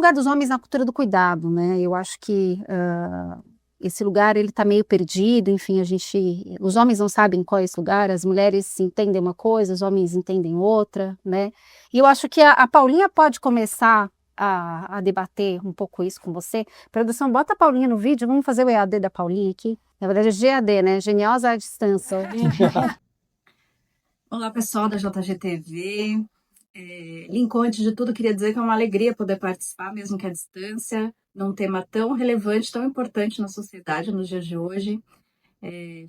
lugar dos homens na cultura do cuidado, né? Eu acho que esse lugar ele está meio perdido, enfim, os homens não sabem qual é esse lugar, as mulheres entendem uma coisa, os homens entendem outra, né? E eu acho que a Paulinha pode começar a debater um pouco isso com você. Produção, bota a Paulinha no vídeo, vamos fazer o EAD da Paulinha aqui. Na verdade é GAD, né? Geniosa à distância. Olá, pessoal da JGTV. Lincoln, antes de tudo, queria dizer que é uma alegria poder participar, mesmo que à distância, num tema tão relevante, tão importante na sociedade nos dias de hoje.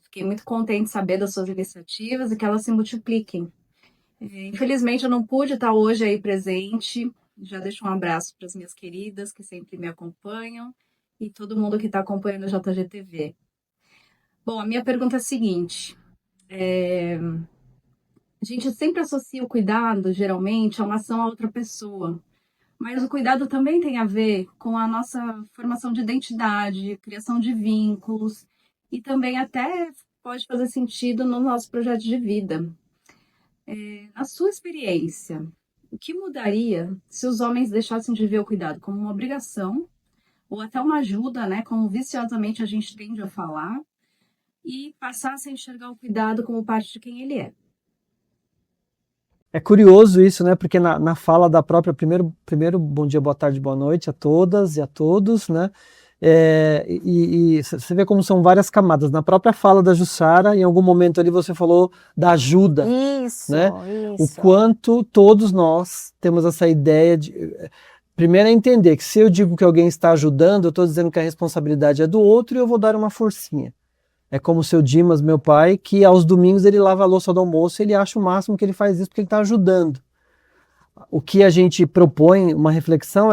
Fiquei muito contente de saber das suas iniciativas e que elas se multipliquem. Infelizmente, eu não pude estar hoje aí presente. Já deixo um abraço para as minhas queridas que sempre me acompanham e todo mundo que está acompanhando a JGTV. Bom, a minha pergunta é a seguinte. A gente sempre associa o cuidado, geralmente, a uma ação a outra pessoa. Mas o cuidado também tem a ver com a nossa formação de identidade, criação de vínculos e também até pode fazer sentido no nosso projeto de vida. Na sua experiência, o que mudaria se os homens deixassem de ver o cuidado como uma obrigação ou até uma ajuda, né, como viciosamente a gente tende a falar, e passassem a enxergar o cuidado como parte de quem ele é? É curioso isso, né? Porque na fala da própria, primeiro bom dia, boa tarde, boa noite a todas e a todos, né? E você vê como são várias camadas. Na própria fala da Jussara, em algum momento ali você falou da ajuda. Isso, né? isso. O quanto todos nós temos essa ideia de... Primeiro é entender que se eu digo que alguém está ajudando, eu estou dizendo que a responsabilidade é do outro e eu vou dar uma forcinha. É como o seu Dimas, meu pai, que aos domingos ele lava a louça do almoço e ele acha o máximo que ele faz isso porque ele está ajudando. O que a gente propõe, uma reflexão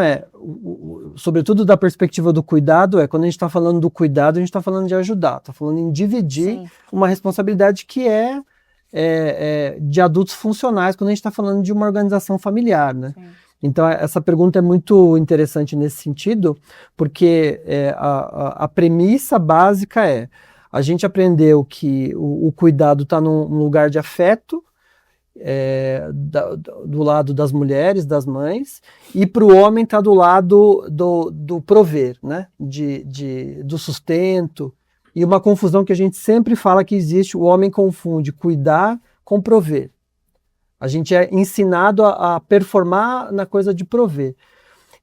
sobretudo da perspectiva do cuidado, quando a gente está falando do cuidado, a gente está falando de ajudar, está falando em dividir Sim. uma responsabilidade que de adultos funcionais, quando a gente está falando de uma organização familiar, né? Sim. Então essa pergunta é muito interessante nesse sentido, porque a premissa básica a gente aprendeu que o cuidado está num lugar de afeto, do lado das mulheres, das mães, e para o homem está do lado do prover, né? Do sustento, e uma confusão que a gente sempre fala que existe, o homem confunde cuidar com prover. A gente é ensinado a performar na coisa de prover.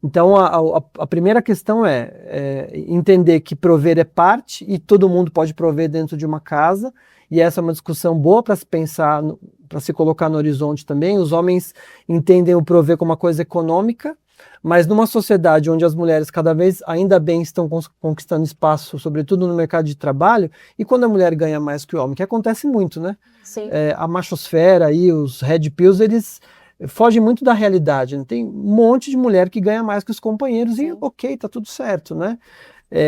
Então, a primeira questão é entender que prover é parte e todo mundo pode prover dentro de uma casa, e essa é uma discussão boa para se pensar, para se colocar no horizonte também. Os homens entendem o prover como uma coisa econômica, mas numa sociedade onde as mulheres cada vez, ainda bem, estão conquistando espaço, sobretudo no mercado de trabalho, e quando a mulher ganha mais que o homem, que acontece muito, né? Sim. A machosfera e os red pills, eles fogem muito da realidade, né? Tem um monte de mulher que ganha mais que os companheiros. Sim. E ok, tá tudo certo, né?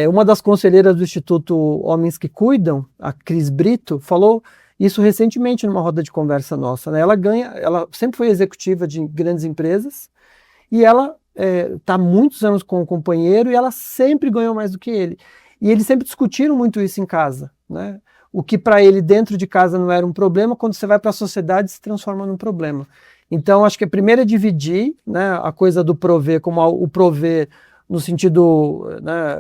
Uma das conselheiras do Instituto Homens que Cuidam, a Cris Brito, falou isso recentemente numa roda de conversa nossa, né? Ela sempre foi executiva de grandes empresas e ela está há muitos anos com o companheiro e ela sempre ganhou mais do que ele. E eles sempre discutiram muito isso em casa, né? O que para ele dentro de casa não era um problema, quando você vai para a sociedade se transforma num problema. Então, acho que a primeira é dividir, né, a coisa do prover como o prover no sentido, né,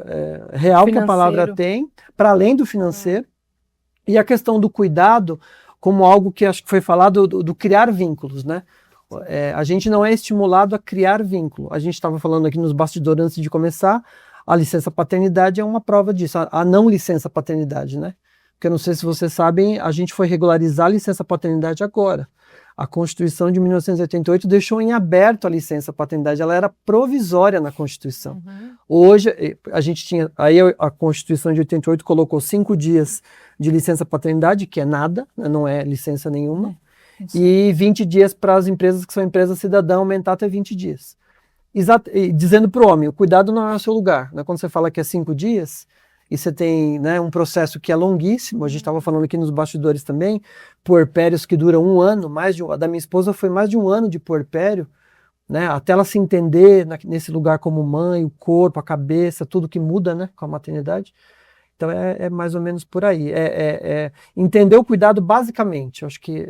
real financeiro, que a palavra tem, para além do financeiro, e a questão do cuidado como algo que acho que foi falado do criar vínculos, né? A gente não é estimulado a criar vínculo. A gente estava falando aqui nos bastidores antes de começar, a licença paternidade é uma prova disso, a não licença paternidade, né? Porque eu não sei se vocês sabem, a gente foi regularizar a licença paternidade agora. A Constituição de 1988 deixou em aberto a licença paternidade, ela era provisória na Constituição. Uhum. Hoje, a gente tinha, aí a Constituição de 88 colocou 5 dias de licença paternidade, que é nada, não é licença nenhuma, e 20 dias para as empresas que são empresas cidadã, aumentar até 20 dias. E dizendo para o homem, o cuidado não é o seu lugar, né? Quando você fala que é 5 dias, e você tem, né, um processo que é longuíssimo, a gente estava falando aqui nos bastidores também, puerpérios que duram 1 ano, a da minha esposa foi mais de 1 ano de puerpério, né, até ela se entender nesse lugar como mãe, o corpo, a cabeça, tudo que muda, né, com a maternidade. Então é mais ou menos por aí, entender o cuidado basicamente, eu acho que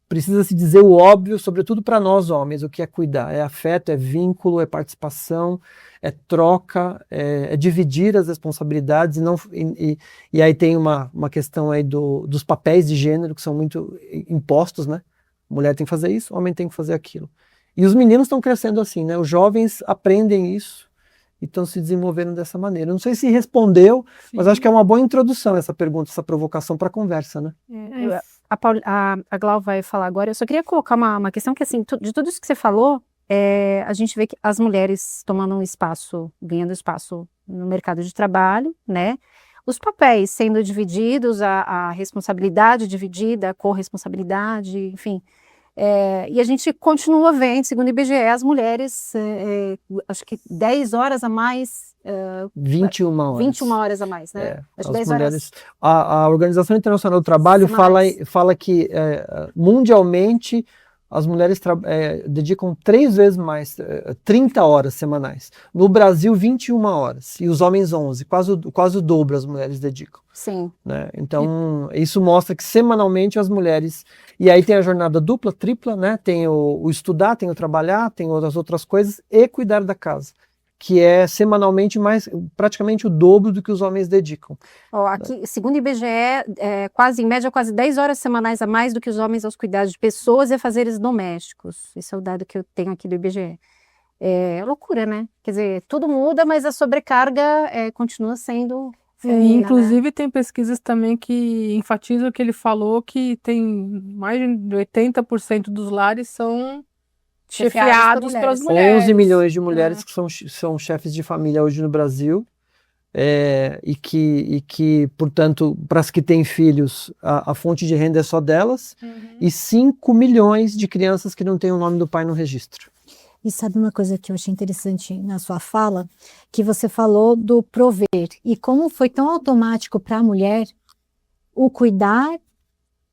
precisa se dizer o óbvio, sobretudo para nós homens, o que é cuidar. É afeto, é vínculo, é participação, é troca, é dividir as responsabilidades. E aí tem uma questão aí dos papéis de gênero que são muito impostos, né? Mulher tem que fazer isso, homem tem que fazer aquilo. E os meninos estão crescendo assim, né? Os jovens aprendem isso e estão se desenvolvendo dessa maneira. Não sei se respondeu, mas acho que é uma boa introdução essa pergunta, essa provocação para a conversa, né? A Glau vai falar agora. Eu só queria colocar uma questão que, assim, de tudo isso que você falou, a gente vê que as mulheres tomando um espaço, ganhando espaço no mercado de trabalho, né? Os papéis sendo divididos, a responsabilidade dividida, a corresponsabilidade, enfim. E a gente continua vendo, segundo o IBGE, as mulheres, acho que 10 horas a mais. 21 horas. 21 horas a mais, né? Acho as 10 mulheres, horas. a Organização Internacional do Trabalho fala que mundialmente as mulheres dedicam 3 vezes mais, 30 horas semanais. No Brasil, 21 horas. E os homens 11. Quase o dobro as mulheres dedicam. Sim. Né? Então, isso mostra que semanalmente as mulheres... E aí tem a jornada dupla, tripla, né? Tem o estudar, tem o trabalhar, tem as outras coisas e cuidar da casa, que é semanalmente praticamente o dobro do que os homens dedicam. Aqui, segundo o IBGE, em média, quase 10 horas semanais a mais do que os homens aos cuidados de pessoas e afazeres domésticos. Esse é o dado que eu tenho aqui do IBGE. É loucura, né? Quer dizer, tudo muda, mas a sobrecarga continua sendo feminina, inclusive, né? tem pesquisas também que enfatizam o que ele falou, que tem mais de 80% dos lares são chefiados pelas mulheres. 11 milhões de mulheres que são chefes de família hoje no Brasil, e que, portanto, para as que têm filhos, a fonte de renda é só delas, e 5 milhões de crianças que não têm o nome do pai no registro. E sabe uma coisa que eu achei interessante na sua fala? Que você falou do prover, e como foi tão automático para a mulher o cuidar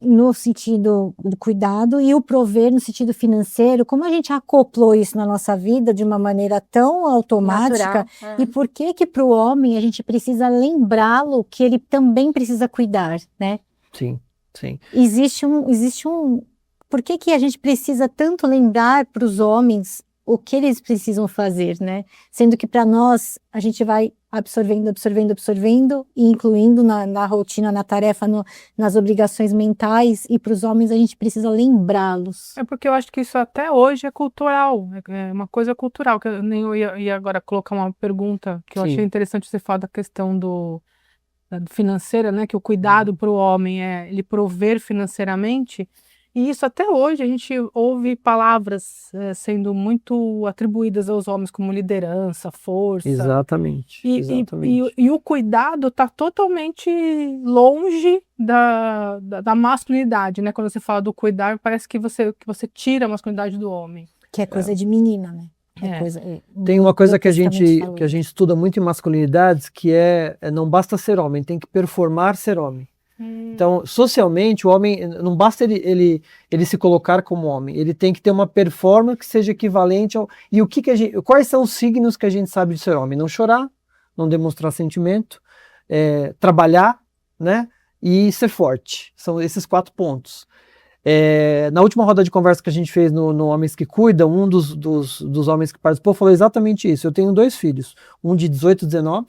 no sentido do cuidado e o prover no sentido financeiro, como a gente acoplou isso na nossa vida de uma maneira tão automática. Natural, e por que para o homem a gente precisa lembrá-lo que ele também precisa cuidar, né? Sim, sim. Existe um... Por que a gente precisa tanto lembrar para os homens o que eles precisam fazer, né? Sendo que para nós a gente vai absorvendo e incluindo na rotina, na tarefa, nas obrigações mentais, e para os homens a gente precisa lembrá-los. É porque eu acho que isso até hoje é cultural, é uma coisa cultural, que eu ia agora colocar uma pergunta que eu achei interessante você falar da questão do financeira, né? Que o cuidado para o homem é ele prover financeiramente. E isso até hoje a gente ouve palavras sendo muito atribuídas aos homens como liderança, força. Exatamente. E o cuidado está totalmente longe da masculinidade, né? Quando você fala do cuidar, parece que você tira a masculinidade do homem. Que é coisa de menina, né? Tem uma coisa que a gente estuda muito em masculinidades, que não basta ser homem, tem que performar ser homem. Então, socialmente, o homem, não basta ele se colocar como homem, ele tem que ter uma performance que seja equivalente ao... E quais são os signos que a gente sabe de ser homem? Não chorar, não demonstrar sentimento, trabalhar, né? E ser forte. São esses 4 pontos. Na última roda de conversa que a gente fez no Homens que Cuidam, um dos homens que participou falou exatamente isso. Eu tenho 2 filhos, um de 18 e 19,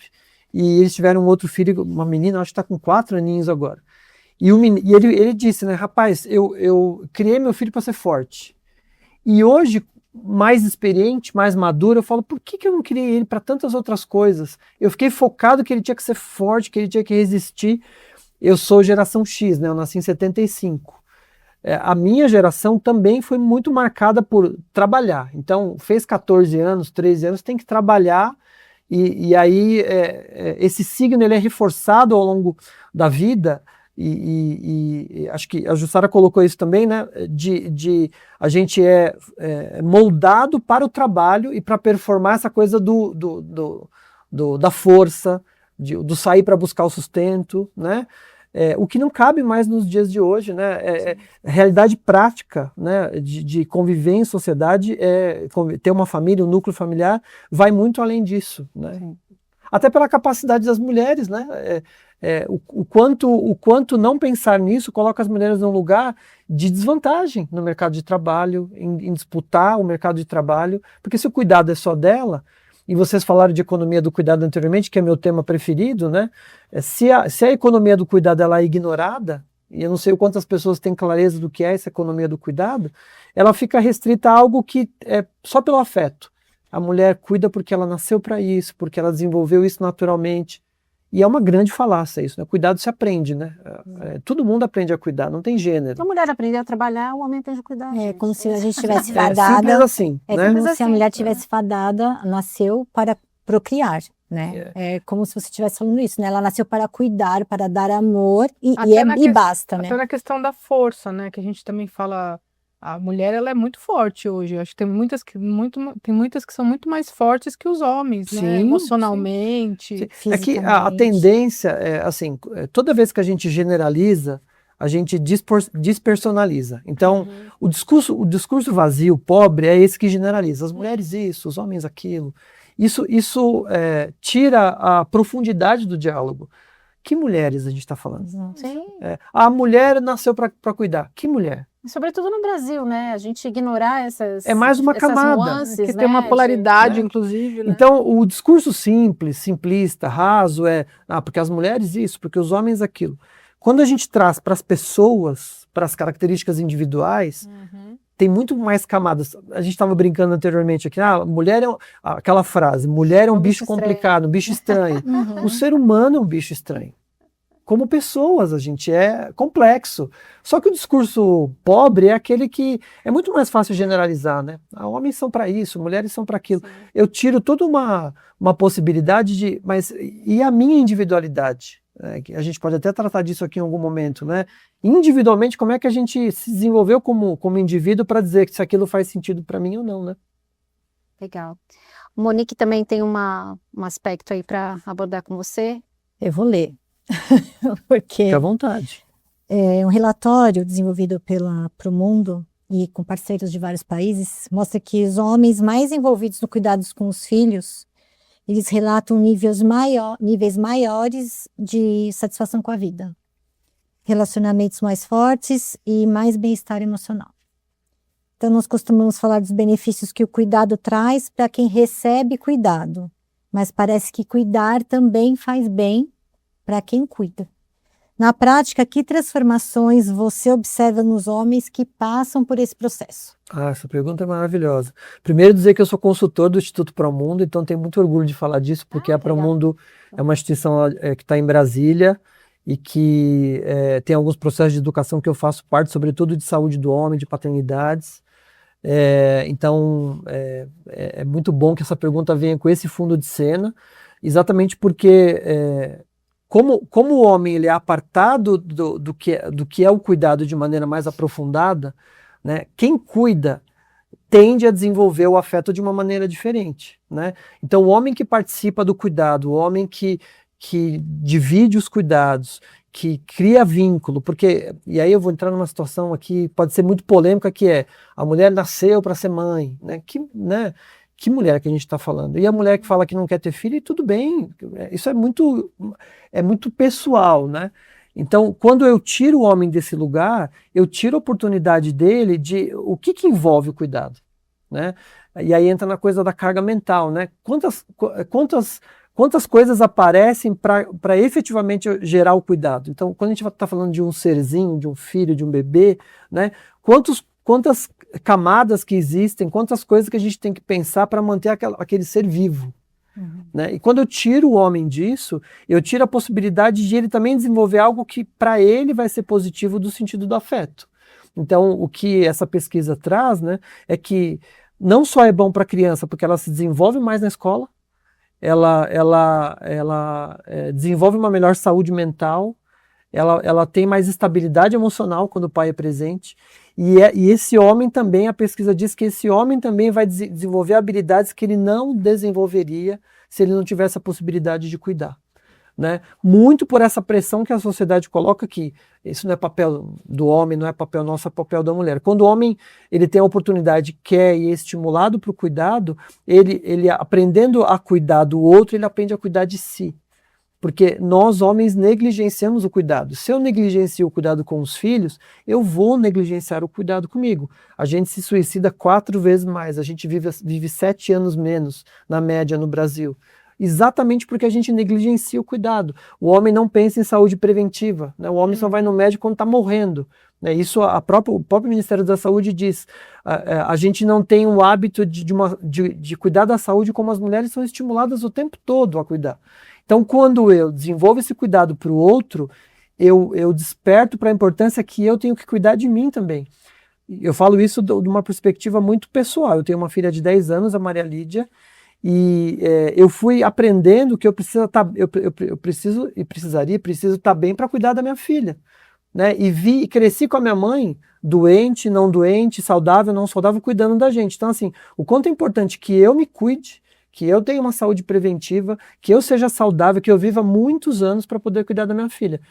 e eles tiveram um outro filho, uma menina, acho que está com 4 aninhos agora. E ele disse, né, rapaz, eu criei meu filho para ser forte. E hoje, mais experiente, mais maduro, eu falo, por que eu não criei ele para tantas outras coisas? Eu fiquei focado que ele tinha que ser forte, que ele tinha que resistir. Eu sou geração X, né, eu nasci em 75. A minha geração também foi muito marcada por trabalhar. Então, fez 14 anos, 13 anos, tem que trabalhar. E aí esse signo ele é reforçado ao longo da vida, e acho que a Jussara colocou isso também, né? A gente é moldado para o trabalho e para performar essa coisa da força, do sair para buscar o sustento, né? O que não cabe mais nos dias de hoje, né? Realidade prática, né? De conviver em sociedade, ter uma família, um núcleo familiar, vai muito além disso, né? até pela capacidade das mulheres, né? O quanto não pensar nisso coloca as mulheres num lugar de desvantagem no mercado de trabalho, em disputar o mercado de trabalho, porque se o cuidado é só dela, e vocês falaram de economia do cuidado anteriormente, que é meu tema preferido, né? Se a economia do cuidado ela é ignorada, e eu não sei o quantas pessoas têm clareza do que é essa economia do cuidado, ela fica restrita a algo que é só pelo afeto. A mulher cuida porque ela nasceu para isso, porque ela desenvolveu isso naturalmente. E é uma grande falácia isso, né? Cuidado se aprende, né? Todo mundo aprende a cuidar, não tem gênero. Se a mulher aprender a trabalhar, o homem tem que cuidar. É como se a gente tivesse Simples fadada. assim, É né? como se a mulher tivesse fadada, nasceu para procriar, né? É como se você estivesse falando isso, né? Ela nasceu para cuidar, para dar amor e basta, né? Até na questão da força, né? Que a gente também fala, a mulher ela é muito forte hoje. Eu acho que tem muitas que são muito mais fortes que os homens, né? Sim, Emocionalmente. É que a tendência é assim, toda vez que a gente generaliza, a gente despersonaliza. Então, o discurso vazio, pobre, é esse que generaliza. As mulheres isso, os homens aquilo. Isso tira a profundidade do diálogo. Que mulheres a gente está falando? Sim. A mulher nasceu para cuidar. Que mulher? Sobretudo no Brasil, né? A gente ignorar essas É mais uma essas camada, nuances, Que né? tem uma polaridade, né? inclusive, né? Então, o discurso simplista, raso, porque as mulheres isso, porque os homens aquilo. Quando a gente traz para as pessoas, para as características individuais, tem muito mais camadas. A gente estava brincando anteriormente aqui, mulher aquela frase, mulher é um bicho complicado, um bicho estranho. O ser humano é um bicho estranho. Como pessoas, a gente é complexo. Só que o discurso pobre é aquele que é muito mais fácil generalizar, né? Homens são para isso, mulheres são para aquilo. Sim. Eu tiro toda uma possibilidade de... Mas e a minha individualidade? A gente pode até tratar disso aqui em algum momento, né? Individualmente, como é que a gente se desenvolveu como indivíduo para dizer que se aquilo faz sentido para mim ou não, né? Legal. Monique também tem um aspecto aí para abordar com você. Eu vou ler. Porque fique à vontade. É um relatório desenvolvido pela Promundo e com parceiros de vários países mostra que os homens mais envolvidos no cuidados com os filhos, eles relatam níveis maiores de satisfação com a vida, relacionamentos mais fortes e mais bem-estar emocional. Então nós costumamos falar dos benefícios que o cuidado traz para quem recebe cuidado, mas parece que cuidar também faz bem para quem cuida. Na prática, que transformações você observa nos homens que passam por esse processo? Essa pergunta é maravilhosa. Primeiro dizer que eu sou consultor do Instituto Promundo, então tenho muito orgulho de falar disso, porque a Promundo é uma instituição que está em Brasília e que tem alguns processos de educação que eu faço parte, sobretudo de saúde do homem, de paternidades. Então, é muito bom que essa pergunta venha com esse fundo de cena, exatamente porque... Como o homem ele é apartado do que é o cuidado de maneira mais aprofundada, né, quem cuida tende a desenvolver o afeto de uma maneira diferente, né? Então o homem que participa do cuidado, o homem que divide os cuidados, que cria vínculo, e aí eu vou entrar numa situação aqui, pode ser muito polêmica, que é, a mulher nasceu para ser mãe, né? Que mulher que a gente está falando? E a mulher que fala que não quer ter filho, e tudo bem, isso é muito pessoal, né? Então, quando eu tiro o homem desse lugar, eu tiro a oportunidade dele de o que envolve o cuidado, né? E aí entra na coisa da carga mental, né? Quantas coisas aparecem para efetivamente gerar o cuidado? Então, quando a gente está falando de um serzinho, de um filho, de um bebê, né? Quantas camadas que existem, quantas coisas que a gente tem que pensar para manter aquele ser vivo. Né? E quando eu tiro o homem disso, eu tiro a possibilidade de ele também desenvolver algo que para ele vai ser positivo do sentido do afeto. Então, o que essa pesquisa traz, né, é que não só é bom para a criança, porque ela se desenvolve mais na escola, ela desenvolve uma melhor saúde mental, ela tem mais estabilidade emocional quando o pai é presente, e esse homem também, a pesquisa diz que esse homem também vai desenvolver habilidades que ele não desenvolveria se ele não tivesse a possibilidade de cuidar. né? Muito por essa pressão que a sociedade coloca que isso não é papel do homem, não é papel nosso, é papel da mulher. Quando o homem ele tem a oportunidade, quer e é estimulado para o cuidado, ele aprendendo a cuidar do outro, ele aprende a cuidar de si. Porque nós, homens, negligenciamos o cuidado. Se eu negligencio o cuidado com os filhos, eu vou negligenciar o cuidado comigo. A gente se suicida 4 vezes mais, a gente vive 7 anos menos, na média, no Brasil. Exatamente porque a gente negligencia o cuidado. O homem não pensa em saúde preventiva, né? O homem só vai no médico quando está morrendo. Né? Isso o próprio Ministério da Saúde diz. A gente não tem o hábito de cuidar da saúde como as mulheres são estimuladas o tempo todo a cuidar. Então, quando eu desenvolvo esse cuidado para o outro, eu desperto para a importância que eu tenho que cuidar de mim também. Eu falo isso de uma perspectiva muito pessoal. Eu tenho uma filha de 10 anos, a Maria Lídia, e eu fui aprendendo que eu preciso estar bem para cuidar da minha filha. Né? E cresci com a minha mãe, doente, não doente, saudável, não saudável, cuidando da gente. Então, assim, o quanto é importante que eu me cuide, que eu tenha uma saúde preventiva, que eu seja saudável, que eu viva muitos anos para poder cuidar da minha filha.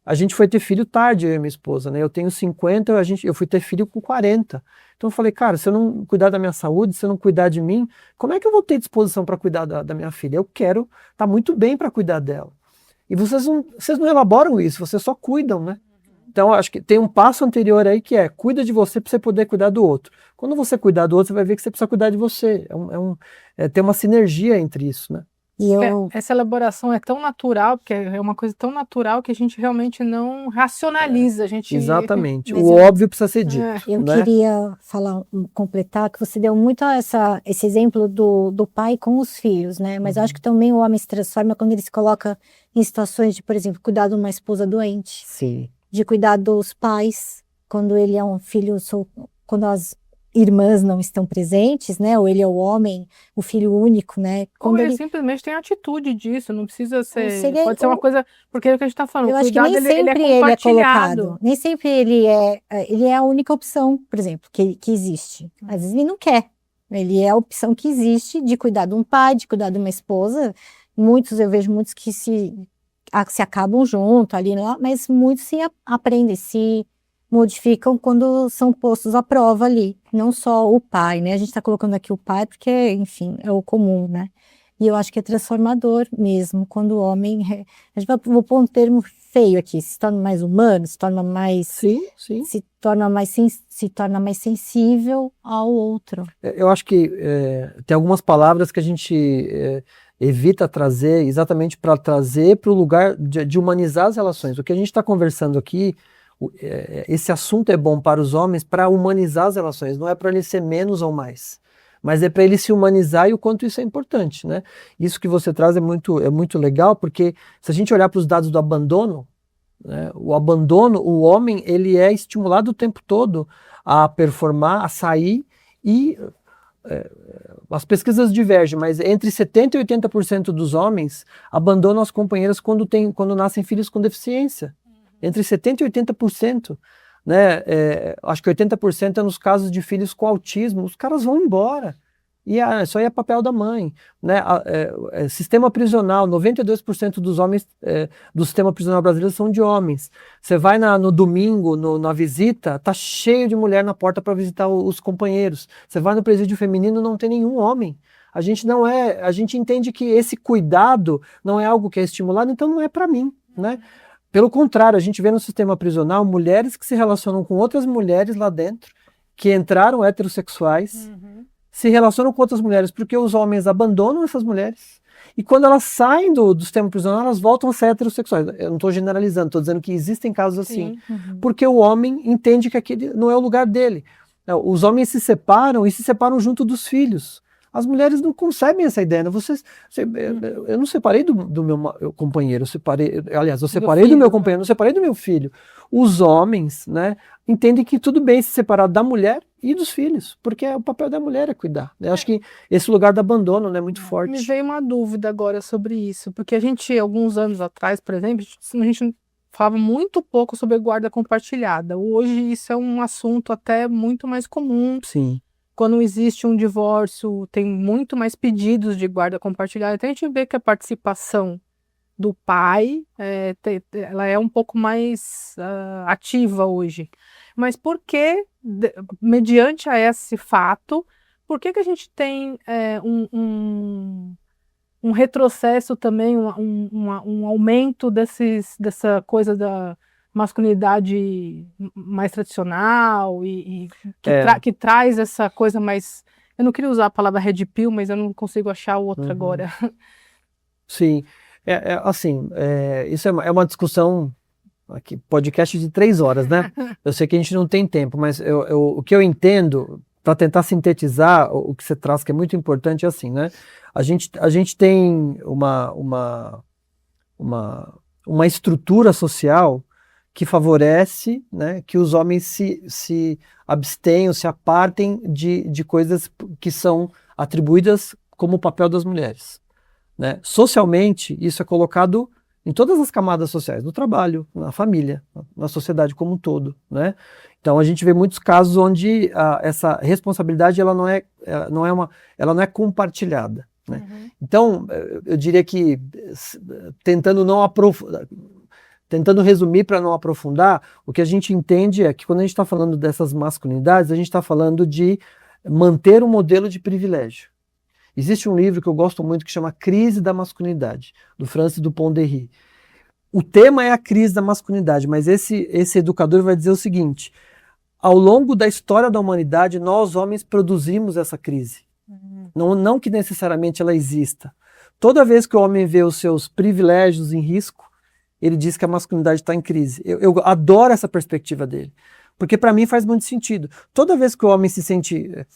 A gente foi ter filho tarde, eu e minha esposa, né? Eu tenho 50, eu fui ter filho com 40. Então eu falei, cara, se eu não cuidar da minha saúde, se eu não cuidar de mim, como é que eu vou ter disposição para cuidar da minha filha? Eu quero estar muito bem para cuidar dela. E vocês não elaboram isso, vocês só cuidam, né? Então, acho que tem um passo anterior aí que cuida de você para você poder cuidar do outro. Quando você cuidar do outro, você vai ver que você precisa cuidar de você. Tem uma sinergia entre isso, né? E Essa elaboração é tão natural, porque é uma coisa tão natural que a gente realmente não racionaliza. Exatamente. O óbvio precisa ser dito. Eu né? queria completar, que você deu muito esse exemplo do pai com os filhos, né? Mas eu acho que também o homem se transforma quando ele se coloca em situações de, por exemplo, cuidar de uma esposa doente. Sim. De cuidar dos pais, quando ele é um filho, quando as irmãs não estão presentes, né? Ou ele é o homem, o filho único, né? Ou ele simplesmente tem atitude disso, não precisa ser. Pode ser uma coisa. Porque é o que a gente está falando, eu o acho que cuidado nem sempre ele é colocado. colocado. Nem sempre ele é a única opção, por exemplo, que existe. Às vezes ele não quer. Ele é a opção que existe de cuidar de um pai, de cuidar de uma esposa. Eu vejo muitos que se acabam junto ali, mas muitos se aprendem, se modificam quando são postos à prova ali, não só o pai, né? A gente está colocando aqui o pai porque, enfim, é o comum, né? E eu acho que é transformador mesmo, quando o homem, vou pôr um termo feio aqui, se torna mais humano, se torna mais, sim. se torna mais sensível ao outro. Eu acho que tem algumas palavras que a gente evita trazer exatamente para trazer para o lugar de humanizar as relações. O que a gente está conversando aqui, esse assunto é bom para os homens para humanizar as relações, não é para ele ser menos ou mais, mas é para ele se humanizar e o quanto isso é importante, né? Isso que você traz é muito legal, porque se a gente olhar para os dados do abandono, né, o homem ele é estimulado o tempo todo a performar, a sair e as pesquisas divergem, mas entre 70% e 80% dos homens abandonam as companheiras quando nascem filhos com deficiência. Entre 70% e 80%. Né? Acho que 80% é nos casos de filhos com autismo. Os caras vão embora. E isso aí é papel da mãe. Né? Sistema prisional, 92% dos homens do sistema prisional brasileiro são de homens. Você vai no domingo, na visita, tá cheio de mulher na porta para visitar os companheiros. Você vai no presídio feminino, não tem nenhum homem. A gente entende que esse cuidado não é algo que é estimulado, então não é para mim. Né? Pelo contrário, a gente vê no sistema prisional mulheres que se relacionam com outras mulheres lá dentro, que entraram heterossexuais, se relacionam com outras mulheres porque os homens abandonam essas mulheres e quando elas saem do sistema prisional, elas voltam a ser heterossexuais. Eu não estou generalizando, estou dizendo que existem casos assim, porque o homem entende que aquele não é o lugar dele. Os homens se separam junto dos filhos. As mulheres não concebem essa ideia. Né? Eu não separei do meu companheiro, eu separei do meu companheiro, não separei do meu filho. Os homens, né, entendem que tudo bem se separar da mulher e dos filhos, porque o papel da mulher é cuidar. Eu acho que esse lugar do abandono, né, é muito forte. Me veio uma dúvida agora sobre isso, porque a gente, alguns anos atrás, por exemplo, a gente falava muito pouco sobre guarda compartilhada. Hoje isso é um assunto até muito mais comum. Sim. Quando existe um divórcio, tem muito mais pedidos de guarda compartilhada. Então a gente vê que a participação do pai, ela é um pouco mais ativa hoje. Mas por que, mediante a esse fato, por que a gente tem um retrocesso também, um aumento dessa coisa da masculinidade mais tradicional e que traz essa coisa mais... Eu não queria usar a palavra red pill, mas eu não consigo achar outra agora. Sim, assim, isso é uma discussão, aqui, podcast de 3 horas, né? Eu sei que a gente não tem tempo, mas o que eu entendo, para tentar sintetizar o que você traz, que é muito importante, é assim, né? A gente tem uma estrutura social que favorece, né, que os homens se abstenham, se apartem de coisas que são atribuídas como o papel das mulheres, né? Socialmente, isso é colocado em todas as camadas sociais, no trabalho, na família, na sociedade como um todo, né? Então a gente vê muitos casos onde essa responsabilidade ela não é compartilhada, né? Uhum. Então eu diria que tentando resumir para não aprofundar, o que a gente entende é que quando a gente está falando dessas masculinidades, a gente está falando de manter um modelo de privilégio. Existe um livro que eu gosto muito que chama Crise da Masculinidade, do Francis Dupont-Derry. O tema é a crise da masculinidade, mas esse educador vai dizer o seguinte: ao longo da história da humanidade, nós homens produzimos essa crise. Não que necessariamente ela exista. Toda vez que o homem vê os seus privilégios em risco, ele diz que a masculinidade está em crise. Eu adoro essa perspectiva dele, porque para mim faz muito sentido. Toda vez que o homem se sente...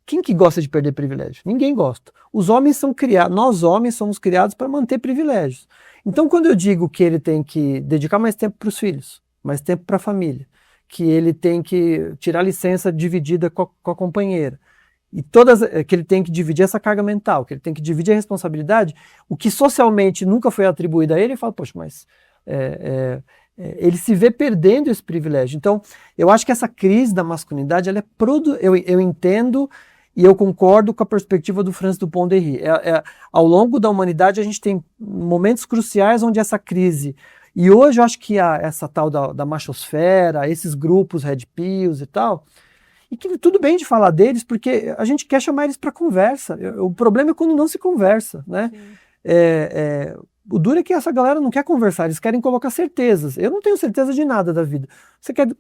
Quem que gosta de perder privilégio? Ninguém gosta. Os homens são criados, nós homens somos criados para manter privilégios. Então quando eu digo que ele tem que dedicar mais tempo para os filhos, mais tempo para a família, que ele tem que tirar licença dividida com a companheira, e que ele tem que dividir essa carga mental, que ele tem que dividir a responsabilidade, o que socialmente nunca foi atribuído a ele fala, poxa, mas ele se vê perdendo esse privilégio. Então, eu acho que essa crise da masculinidade, ela eu entendo e eu concordo com a perspectiva do Francis Dupont-Derry. Ao longo da humanidade, a gente tem momentos cruciais onde essa crise... E hoje eu acho que essa tal da machosfera, esses grupos red pills e tal... E que tudo bem de falar deles, porque a gente quer chamar eles para conversa. O problema é quando não se conversa, né? O duro é que essa galera não quer conversar, eles querem colocar certezas. Eu não tenho certeza de nada da vida.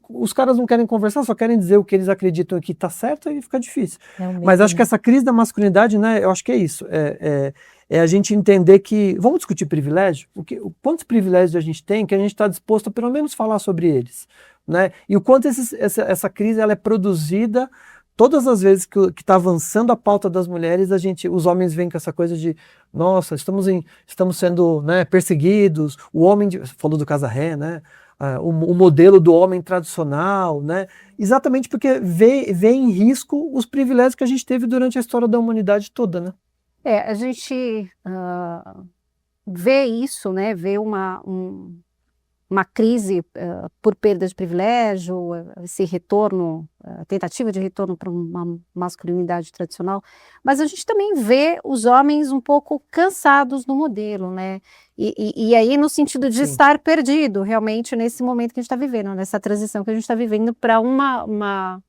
Os caras não querem conversar, só querem dizer o que eles acreditam que está certo, aí fica difícil. Mas acho que essa crise da masculinidade, né? Eu acho que é isso. É a gente entender que... Vamos discutir privilégio? Quantos privilégios a gente tem que a gente está disposto a pelo menos falar sobre eles? Né? E o quanto essa crise ela é produzida todas as vezes que está avançando a pauta das mulheres, os homens vêm com essa coisa de nossa, estamos sendo, né, perseguidos, o homem, falou do Casarré, né? O modelo do homem tradicional, né? Exatamente porque vê em risco os privilégios que a gente teve durante a história da humanidade toda, né? A gente vê isso, né? Vê uma crise por perda de privilégio, esse retorno, tentativa de retorno para uma masculinidade tradicional, mas a gente também vê os homens um pouco cansados do modelo, né? E aí no sentido de estar perdido, realmente, nesse momento que a gente está vivendo, nessa transição que a gente está vivendo para uma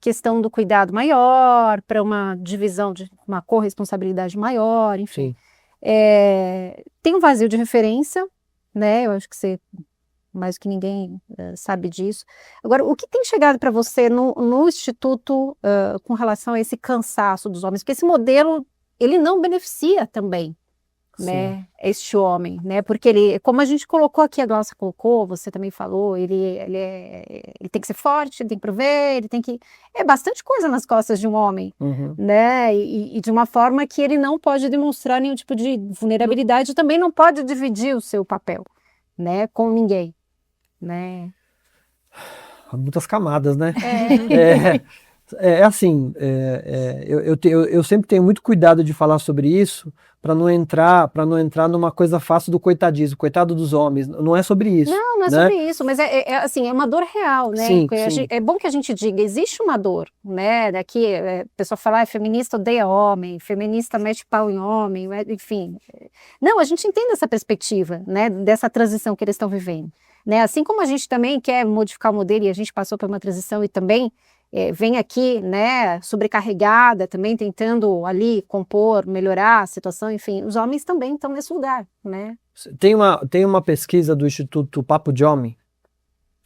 questão do cuidado maior, para uma divisão de uma corresponsabilidade maior, enfim. Tem um vazio de referência, né? Eu acho que você, mais que ninguém, sabe disso. Agora, o que tem chegado para você no Instituto com relação a esse cansaço dos homens? Porque esse modelo, ele não beneficia também, né, este homem, né? Porque ele, como a gente colocou aqui, a Glaucia colocou, você também falou, ele tem que ser forte, ele tem que prover, ele tem que... É bastante coisa nas costas de um homem, né? E de uma forma que ele não pode demonstrar nenhum tipo de vulnerabilidade, também não pode dividir o seu papel, né, com ninguém, né? Muitas camadas, né? Eu sempre tenho muito cuidado de falar sobre isso para não entrar numa coisa fácil do coitadismo, coitado dos homens. Não é sobre isso. Não é né? sobre isso, mas assim, é uma dor real, né? Sim, sim. É bom que a gente diga, existe uma dor, né? Daqui, a pessoa fala, feminista odeia homem, feminista mete pau em homem, enfim. Não, a gente entende essa perspectiva, né? Dessa transição que eles estão vivendo, né? Assim como a gente também quer modificar o modelo e a gente passou por uma transição e também vem aqui, né, sobrecarregada, também tentando ali compor, melhorar a situação, enfim, os homens também estão nesse lugar, né? Tem uma pesquisa do Instituto Papo de Homem,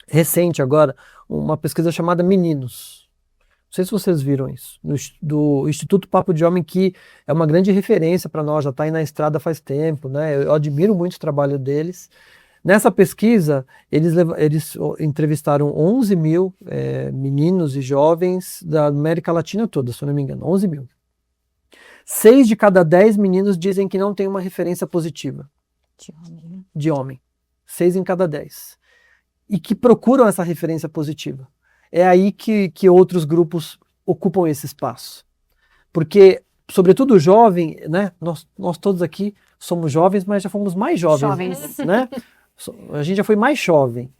recente agora, uma pesquisa chamada Meninos. Não sei se vocês viram isso, do Instituto Papo de Homem, que é uma grande referência para nós, já está aí na estrada faz tempo, né? Eu admiro muito o trabalho deles. Nessa pesquisa, eles entrevistaram 11 mil meninos e jovens da América Latina toda, se eu não me engano, 11 mil. 6 de cada 10 meninos dizem que não tem uma referência positiva de homem. 6 em cada 10. E que procuram essa referência positiva. É aí que outros grupos ocupam esse espaço. Porque, sobretudo o jovem, né? Nós todos aqui somos jovens, mas já fomos mais jovens. Né? A gente já foi mais jovem.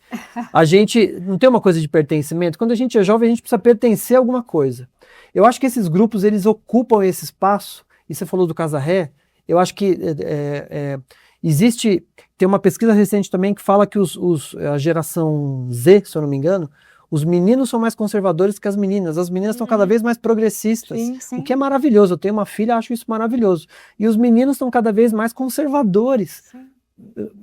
A gente não tem uma coisa de pertencimento. Quando a gente é jovem, a gente precisa pertencer a alguma coisa. Eu acho que esses grupos, eles ocupam esse espaço. E você falou do Casarré. Eu acho que tem uma pesquisa recente também que fala que a geração Z, se eu não me engano, os meninos são mais conservadores que as meninas. As meninas estão cada vez mais progressistas, sim. O que é maravilhoso. Eu tenho uma filha, acho isso maravilhoso. E os meninos estão cada vez mais conservadores. Sim.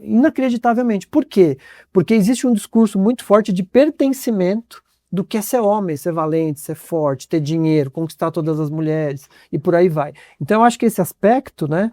Inacreditavelmente. Por quê? Porque existe um discurso muito forte de pertencimento do que é ser homem, ser valente, ser forte, ter dinheiro, conquistar todas as mulheres e por aí vai. Então eu acho que esse aspecto, né,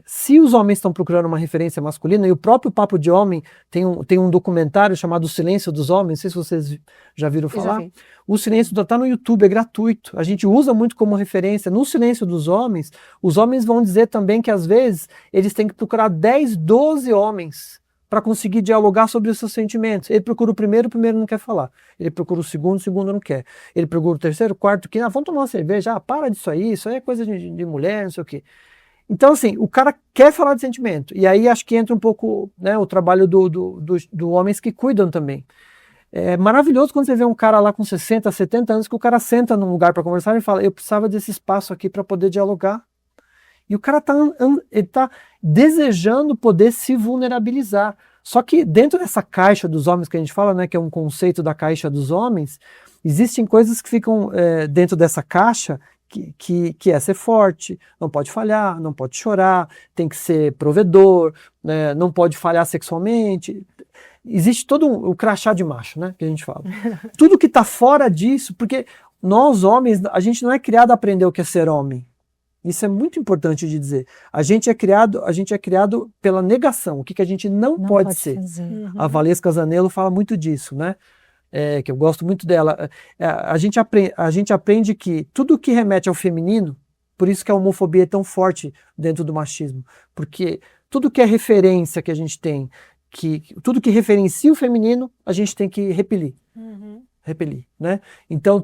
se os homens estão procurando uma referência masculina, e o próprio Papo de Homem tem um documentário chamado O Silêncio dos Homens, não sei se vocês já viram falar. O Silêncio está no YouTube, é gratuito. A gente usa muito como referência. No Silêncio dos Homens, os homens vão dizer também que às vezes eles têm que procurar 10, 12 homens para conseguir dialogar sobre os seus sentimentos. Ele procura o primeiro não quer falar. Ele procura o segundo não quer. Ele procura o terceiro, quarto, quinto, vamos tomar uma cerveja, para disso aí, isso aí é coisa de mulher, não sei o quê. Então, assim, o cara quer falar de sentimento. E aí acho que entra um pouco, né, o trabalho do homens que cuidam também. É maravilhoso quando você vê um cara lá com 60, 70 anos, que o cara senta num lugar para conversar e fala, eu precisava desse espaço aqui para poder dialogar. E o cara ele tá desejando poder se vulnerabilizar. Só que dentro dessa caixa dos homens que a gente fala, né, que é um conceito da caixa dos homens, existem coisas que ficam dentro dessa caixa que é ser forte, não pode falhar, não pode chorar, tem que ser provedor, né, não pode falhar sexualmente. Existe todo o crachá de macho, né, que a gente fala. Tudo que está fora disso, porque nós homens, a gente não é criado a aprender o que é ser homem. Isso é muito importante de dizer. A gente é criado pela negação, o que a gente não pode ser. A Valesca Zanello fala muito disso, né? Que eu gosto muito dela. A gente aprende que tudo que remete ao feminino, por isso que a homofobia é tão forte dentro do machismo, porque tudo que é referência que a gente tem, tudo que referencia o feminino, a gente tem que repelir. Repelir, né? Então,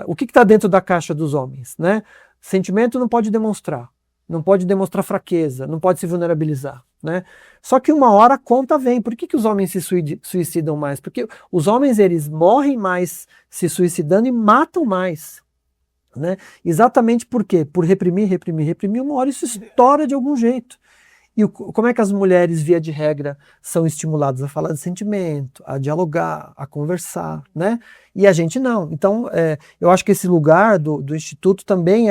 o que está dentro da caixa dos homens, né? Sentimento não pode demonstrar fraqueza, não pode se vulnerabilizar, né? Só que uma hora a conta vem. Por que os homens se suicidam mais? Porque os homens, eles morrem mais se suicidando e matam mais, né? Exatamente por quê? Por reprimir, uma hora isso estoura de algum jeito. E como é que as mulheres, via de regra, são estimuladas a falar de sentimento, a dialogar, a conversar, né? E a gente não. Então, eu acho que esse lugar do Instituto também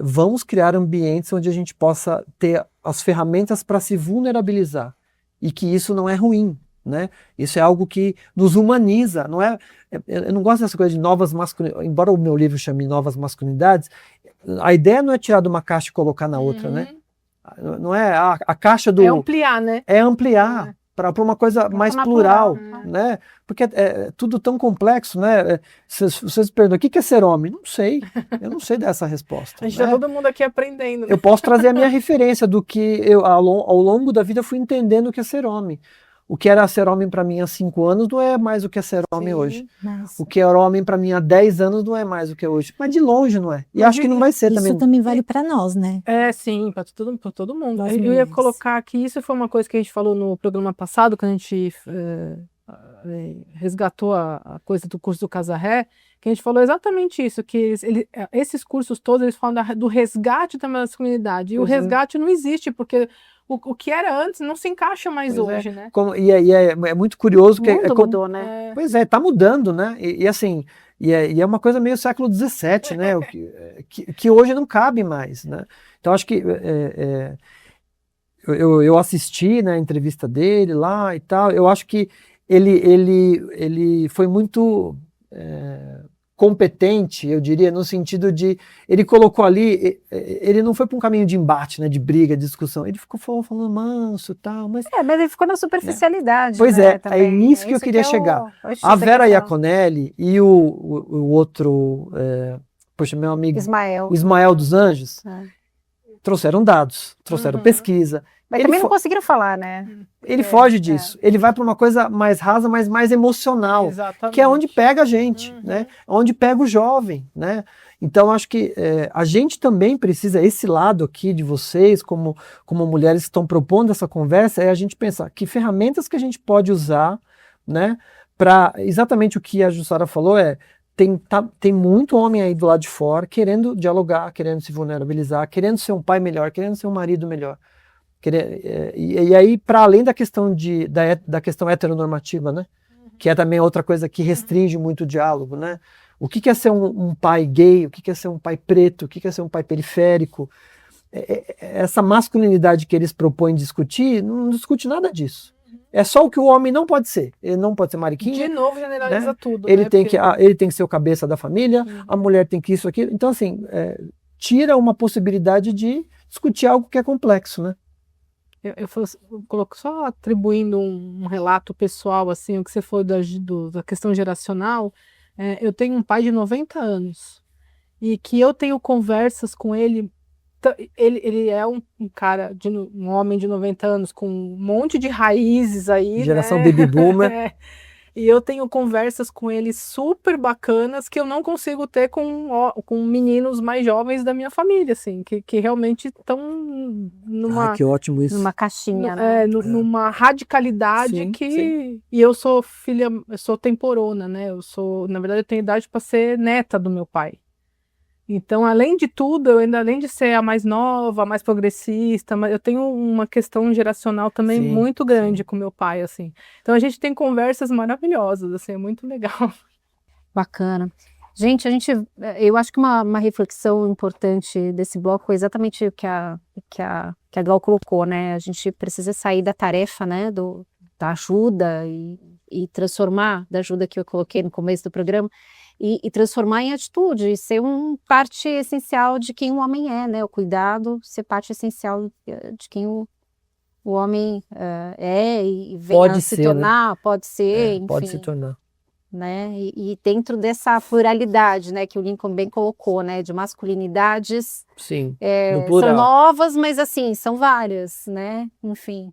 vamos criar ambientes onde a gente possa ter as ferramentas para se vulnerabilizar. E que isso não é ruim, né? Isso é algo que nos humaniza, não é? Eu não gosto dessa coisa de novas masculinidades, embora o meu livro chame Novas Masculinidades, a ideia não é tirar de uma caixa e colocar na outra, né? Não é a caixa do... É ampliar, né? É ampliar para uma coisa mais plural, né? Porque é tudo tão complexo, né? Vocês perguntam, o que é ser homem? Não sei, eu não sei dessa resposta. A gente tá todo mundo aqui aprendendo. Né? Eu posso trazer a minha referência do que eu, ao longo da vida, fui entendendo o que é ser homem. O que era ser homem para mim há 5 anos não é mais o que é ser homem hoje. Nossa. O que era homem para mim há 10 anos não é mais o que é hoje. Mas de longe não é. E Mas acho que não vai ser Isso também. também vale para nós, né? Sim, para todo mundo. Nós Eu ia mulheres. colocar aqui, isso foi uma coisa que a gente falou no programa passado, quando a gente resgatou a coisa do curso do Casarré, que a gente falou exatamente isso, que esses cursos todos, eles falam do resgate da masculinidade. E o Pois é. resgate não existe, porque o que era antes não se encaixa mais Pois é. hoje, né? É muito curioso O que mundo como- mudou, né? Pois é, tá mudando, né? E assim, e é uma coisa meio século XVII, né? Que hoje não cabe mais, né? Então acho que eu assisti, né, a entrevista dele lá e tal. Eu acho que ele foi muito competente, eu diria, no sentido de ele colocou ali, ele não foi para um caminho de embate, né, de briga, de discussão. Ele ficou falando manso, tal, mas Mas ele ficou na superficialidade, pois né, é, é também. nisso que eu Isso queria é chegar. acho A essa Vera questão. Iaconelli e o outro, poxa, meu amigo, Ismael. o Ismael dos Anjos, É. trouxeram dados, trouxeram Uhum. pesquisa. Mas Ele também não fo- conseguiram falar, né? Ele foge disso. Ele vai para uma coisa mais rasa, mas mais emocional, Exatamente. que é onde pega a gente, Uhum. né? Onde pega o jovem, né? Então acho que a gente também precisa, esse lado aqui de vocês, como mulheres que estão propondo essa conversa, é a gente pensar que ferramentas que a gente pode usar, né? Para exatamente o que a Jussara falou tem muito homem aí do lado de fora querendo dialogar, querendo se vulnerabilizar, querendo ser um pai melhor, querendo ser um marido melhor. E aí, para além da questão da questão heteronormativa, né? Que é também outra coisa que restringe muito o diálogo, né? O que é ser um pai gay? O que é ser um pai preto? O que é ser um pai periférico? Essa masculinidade que eles propõem discutir, não discute nada disso. É só o que o homem não pode ser. Ele não pode ser mariquinha. De novo, generaliza né? tudo, Ele né? tem Porque- ele tem que ser o cabeça da família, a mulher tem que isso, aquilo. Então, assim, tira uma possibilidade de discutir algo que é complexo, né? Eu coloco só atribuindo um relato pessoal, assim, o que você falou da questão geracional. Eu tenho um pai de 90 anos e que eu tenho conversas com ele. Ele é um cara, um homem de 90 anos com um monte de raízes aí, Geração né? baby boomer. E eu tenho conversas com ele super bacanas que eu não consigo ter com meninos mais jovens da minha família, assim, que realmente estão numa, Que ótimo isso. Numa caixinha, né? numa radicalidade Sim, que. sim. E eu sou eu sou temporona, né? Na verdade, eu tenho idade para ser neta do meu pai. Então, além de tudo, além de ser a mais nova, a mais progressista, eu tenho uma questão geracional também Sim, muito grande sim. com meu pai, assim. Então, a gente tem conversas maravilhosas, assim, é muito legal. Bacana. Gente, eu acho que uma reflexão importante desse bloco foi exatamente o que a Gal colocou, né? A gente precisa sair da tarefa, né, da ajuda e transformar, da ajuda que eu coloquei no começo do programa, e transformar em atitude, e ser parte essencial de quem o homem é, né? O cuidado ser parte essencial de quem o homem é e venha Pode a se ser, né? tornar, pode ser, enfim. Pode se tornar. Né? E dentro dessa pluralidade, né, que o Lincoln bem colocou, né, de masculinidades Sim, no são plural. novas, mas assim, são várias, né? Enfim,